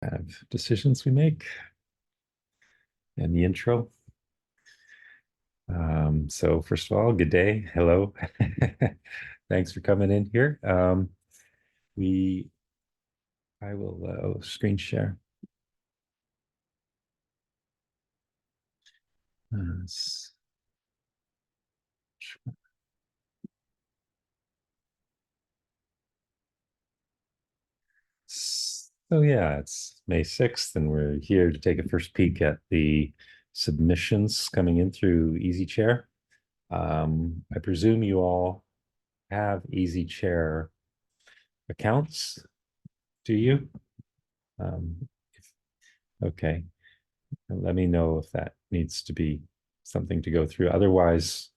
kind of decisions we make and the intro. So first of all, good day. Hello. Thanks for coming in here. I will screen share. So yeah, it's May 6th, and we're here to take a first peek at the submissions coming in through EasyChair. I presume you all have EasyChair accounts, do you? Okay, let me know if that needs to be something to go through. Otherwise,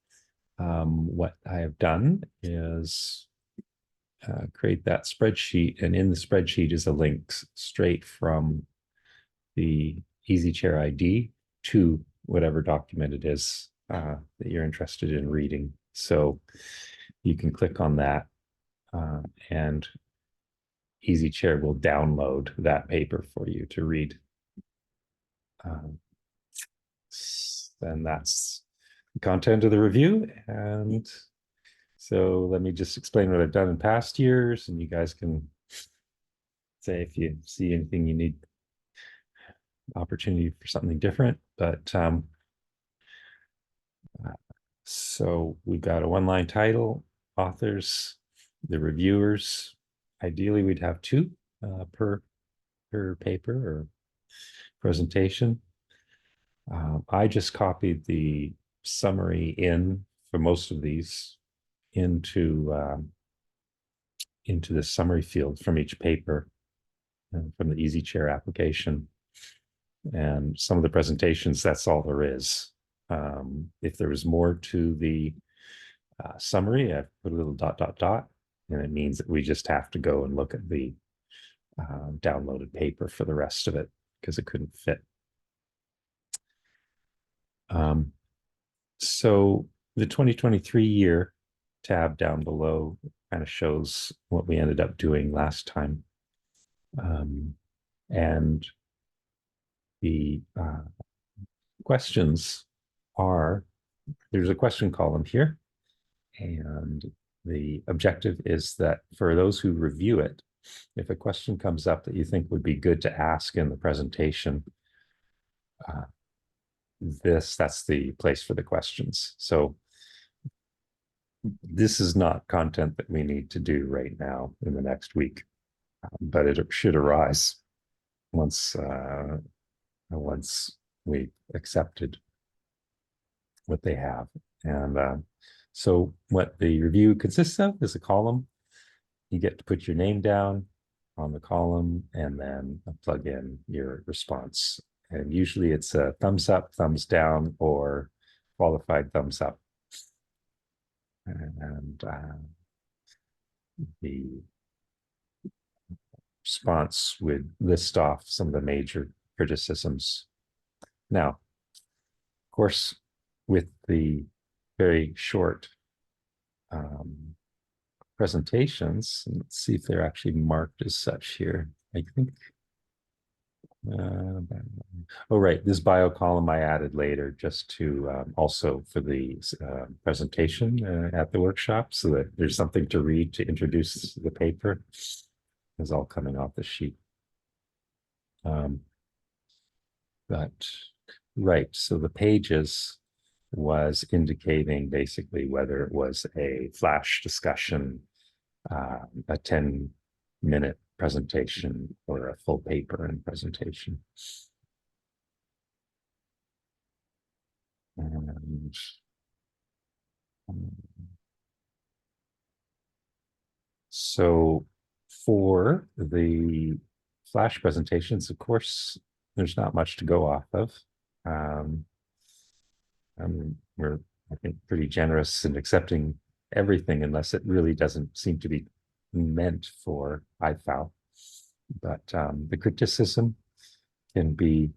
what I have done is create that spreadsheet, and in the spreadsheet is a link straight from the EasyChair ID to whatever document it is that you're interested in reading. So you can click on that and EasyChair will download that paper for you to read. And that's the content of the review. And so let me just explain what I've done in past years, and you guys can say if you see anything you need opportunity for something different. But so we've got a one-line title, authors, the reviewers. Ideally, we'd have two per paper or presentation. I just copied the summary in for most of these into the summary field from each paper from the EasyChair application. And some of the presentations, that's all there is. If there was more to the summary, I put a little ... and it means that we just have to go and look at the downloaded paper for the rest of it because it couldn't fit. So the 2023 year tab down below kind of shows what we ended up doing last time. And the questions are, there's a question column here, and the objective is that for those who review it, if a question comes up that you think would be good to ask in the presentation, that's the place for the questions. So this is not content that we need to do right now in the next week, but it should arise once we accepted what they have. And so what the review consists of is a column. You get to put your name down on the column and then plug in your response. And usually it's a thumbs up, thumbs down, or qualified thumbs up. And the response would list off some of the major criticisms. Now, of course, with the very short presentations, let's see if they're actually marked as such here. I think, oh, right, this bio column I added later just to also for the presentation at the workshop, so that there's something to read to introduce the paper. Is all coming off the sheet. But right, so the pages was indicating basically whether it was a flash discussion, a 10-minute presentation, or a full paper and presentation. And so for the flash presentations, of course, there's not much to go off of. We're, I think, pretty generous in accepting everything unless it really doesn't seem to be meant for IFOW. But the criticism can be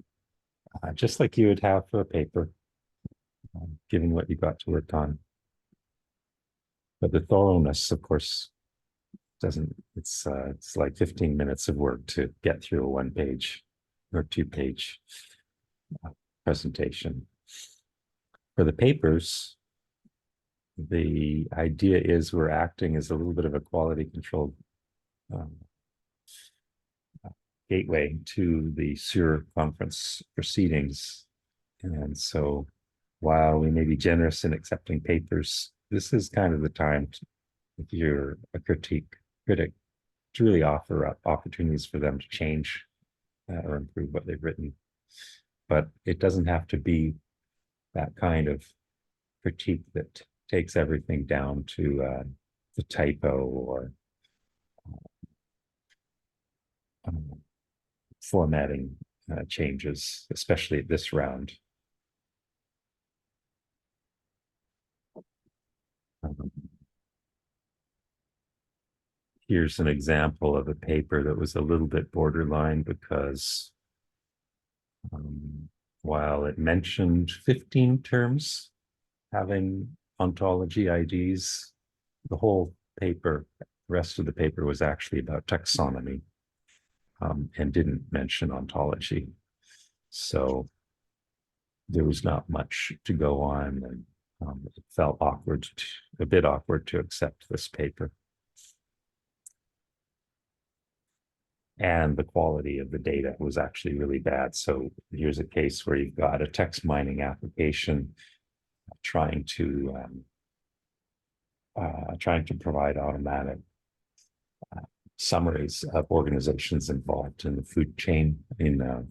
just like you would have for a paper, given what you got to work on. But the thoroughness, of course, it's like 15 minutes of work to get through a 1-page or 2-page presentation. For the papers, the idea is we're acting as a little bit of a quality control gateway to the SURE conference proceedings. And so while we may be generous in accepting papers, this is kind of the time to, if you're a critic, to really offer up opportunities for them to change or improve what they've written. But it doesn't have to be that kind of critique that takes everything down to the typo or formatting changes, especially at this round. Here's an example of a paper that was a little bit borderline because while it mentioned 15 terms having ontology IDs, the whole paper, the rest of the paper was actually about taxonomy and didn't mention ontology. So there was not much to go on, and it felt awkward, a bit awkward to accept this paper. And the quality of the data was actually really bad. So here's a case where you've got a text mining application trying to provide automatic summaries of organizations involved in the food chain, in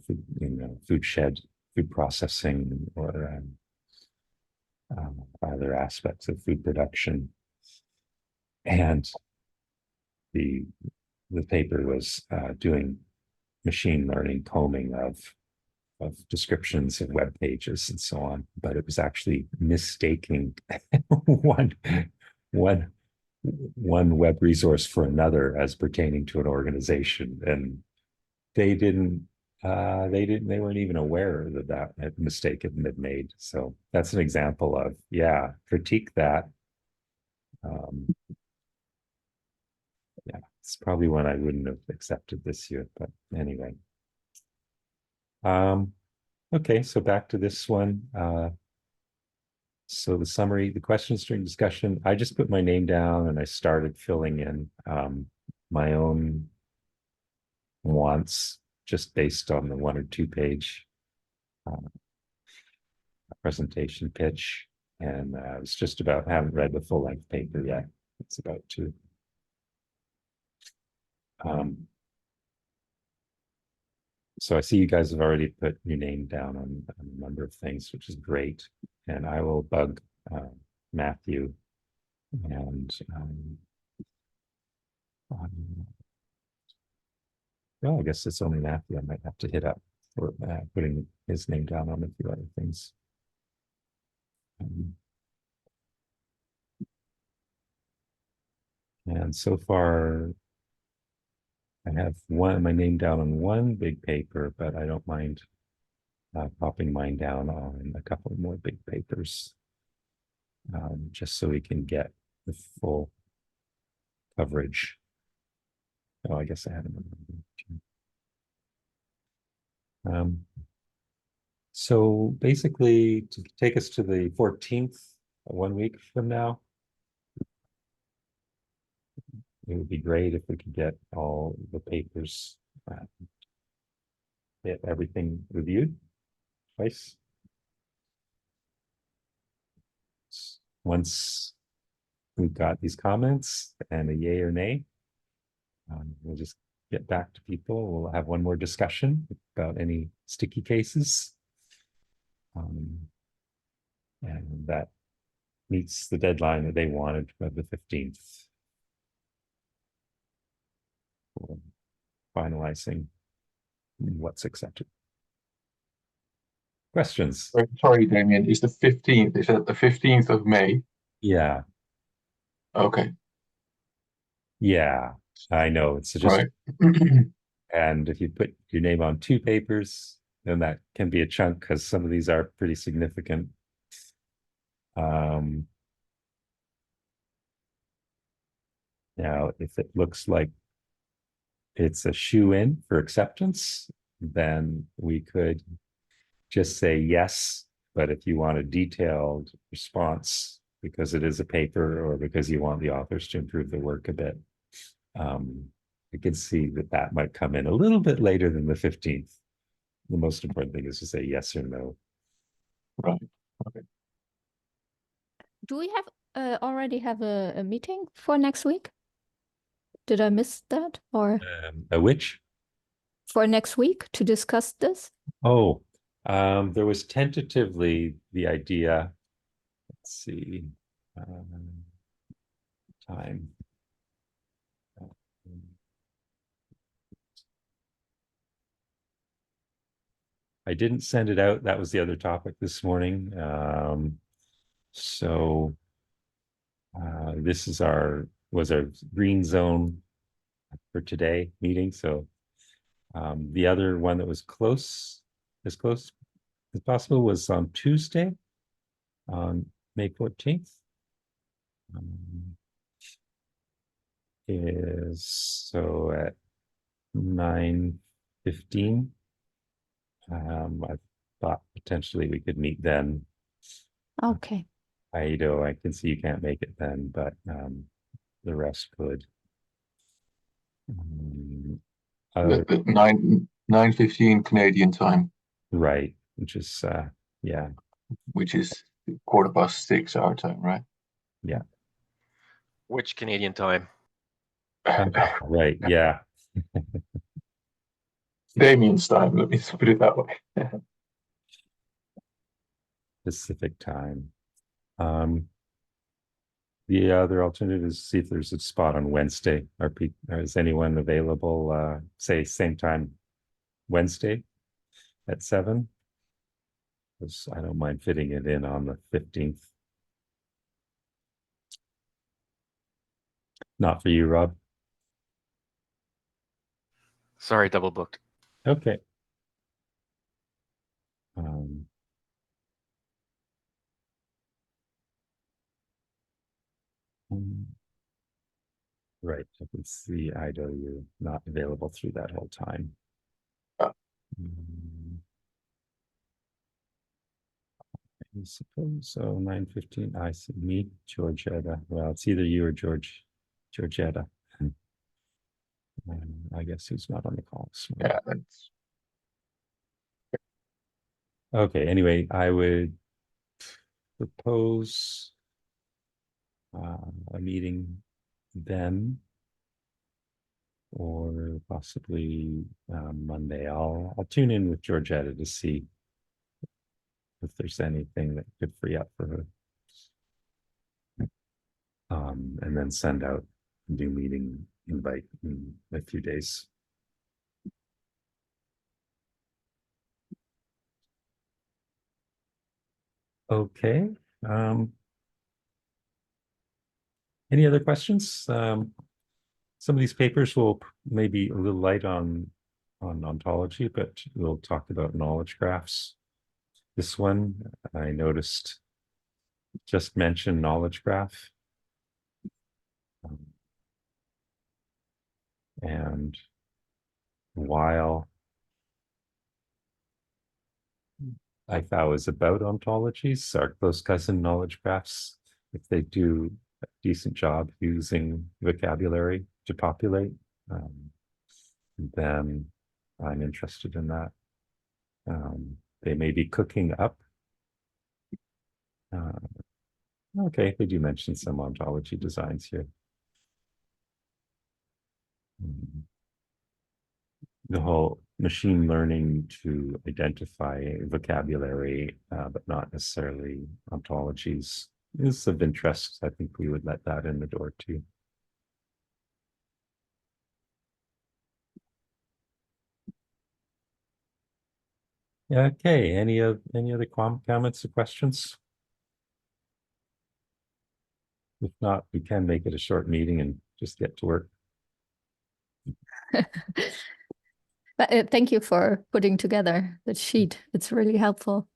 food shed, food processing, or other aspects of food production. And the paper was doing machine learning combing of descriptions of web pages and so on, but it was actually mistaking one web resource for another as pertaining to an organization, and they weren't even aware that mistake had been made. So that's an example of, yeah, critique that. Yeah, it's probably one I wouldn't have accepted this year, but anyway. Okay, so back to this one. So the summary, the questions during discussion, I just put my name down and I started filling in my own wants just based on the 1 or 2 page presentation pitch. And it's just about, haven't read the full length paper yet. It's about to. So I see you guys have already put your name down on a number of things, which is great. And I will bug Matthew and well, I guess it's only Matthew I might have to hit up for putting his name down on a few other things. And so far, I have my name down on one big paper, but I don't mind popping mine down on a couple more big papers, just so we can get the full coverage. Oh, I guess I had another one. So basically, to take us to the 14th, 1 week from now, it would be great if we could get all the papers, get everything reviewed twice. Once we've got these comments and a yay or nay, we'll just get back to people. We'll have one more discussion about any sticky cases. And that meets the deadline that they wanted of the 15th for finalizing what's accepted. Questions? Sorry, Damien, is the 15th, is that the 15th of May? Yeah. Okay. Yeah, I know. It's just, right. And if you put your name on 2 papers, then that can be a chunk because some of these are pretty significant. Now, if it looks like it's a shoe-in for acceptance, then we could just say yes. But if you want a detailed response because it is a paper or because you want the authors to improve the work a bit, I can see that might come in a little bit later than the 15th. The most important thing is to say yes or no. Right. Okay. Do we have already have a meeting for next week? Did I miss that? Or A which? for next week to discuss this? Oh, there was tentatively the idea. Let's see. Time. I didn't send it out. That was the other topic this morning. So this is was our green zone for today meeting. So the other one that was close as possible, was on Tuesday, on May 14th. Is so at 9:15. I thought potentially we could meet then. Okay. Aido, I can see you can't make it then, but the rest could. The 9:15 Canadian time, Right, which is yeah, which is 6:15 our time, right? yeah. Which Canadian time? Right, yeah. Damien's time, let me put it that way. Pacific time. The other alternative is see if there's a spot on Wednesday. Is anyone available, say same time Wednesday at 7? Because I don't mind fitting it in on the 15th. Not for you, Rob. Sorry, double booked. Okay. Right, I can see Ido, you're not available through that whole time. Oh. I suppose so. 9:15. I see me, Georgetta. Well, it's either you or Georgetta. I guess who's not on the call. Yeah, that's Okay. Anyway, I would propose a meeting then, or possibly Monday. I'll tune in with Georgetta to see if there's anything that could free up for her. And then send out a new meeting invite in a few days. Okay. Any other questions? Some of these papers will maybe a little light on ontology, but we'll talk about knowledge graphs. This one I noticed just mentioned knowledge graph. And while IFOW is about ontologies, our close cousin knowledge graphs, if they do a decent job using vocabulary to populate, then I'm interested in that. They may be cooking up. Okay, they do mention some ontology designs here. The whole machine learning to identify vocabulary, but not necessarily ontologies, is of interest. I think we would let that in the door too. Okay, any other comments or questions? If not, we can make it a short meeting and just get to work. But thank you for putting together the sheet. It's really helpful.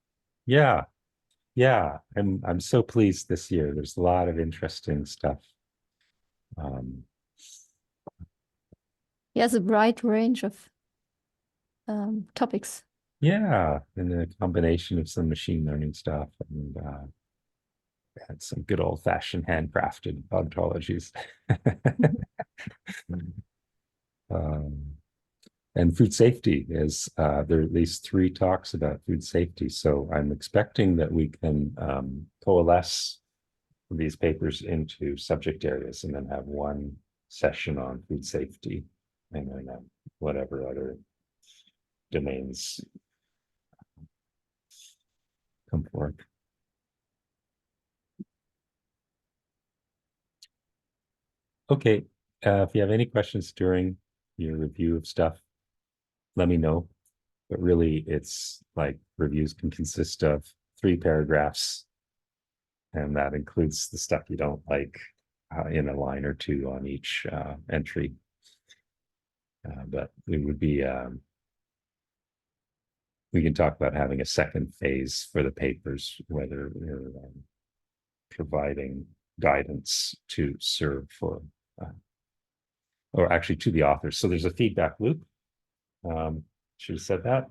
Yeah, I'm so pleased this year. There's a lot of interesting stuff. He has a bright range of topics. Yeah, and a combination of some machine learning stuff and had some good old fashioned handcrafted ontologies. And food safety is there are at least 3 talks about food safety. So I'm expecting that we can coalesce these papers into subject areas and then have one session on food safety and then whatever other domains come forth. Okay, if you have any questions during your review of stuff, let me know. But really, it's like reviews can consist of 3 paragraphs, and that includes the stuff you don't like in a line or 2 on each entry. But it would be, we can talk about having a second phase for the papers, whether we're providing guidance to serve for, or actually to the authors. So there's a feedback loop. Should have said that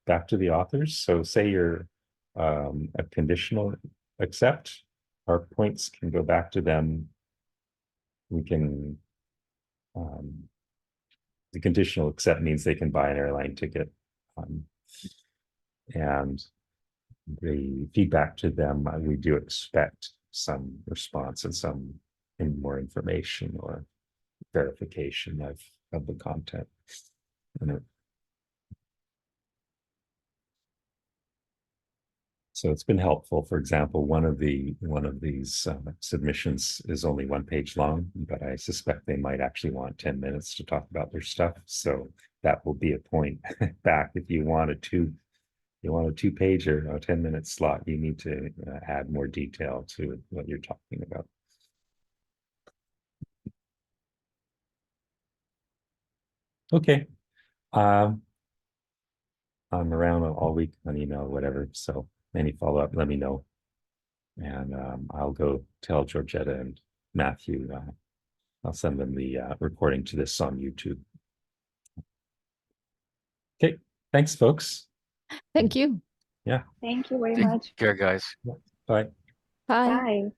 back to the authors. So say you're a conditional accept, our points can go back to them. We can, the conditional accept means they can buy an airline ticket. And the feedback to them, we do expect some response and some more information or verification of the content. So it's been helpful. For example, one of these submissions is only 1 page long, but I suspect they might actually want 10 minutes to talk about their stuff. So that will be a point back. If you want a 2-page or a 10-minute slot, you need to add more detail to what you're talking about. Okay. I'm around all week on email or whatever. So any follow-up, let me know. And I'll go tell Georgetta and Matthew, I'll send them the recording to this on YouTube. Okay, thanks, folks. Thank you. Thank you very Take much. care, guys. Bye. Bye. Bye.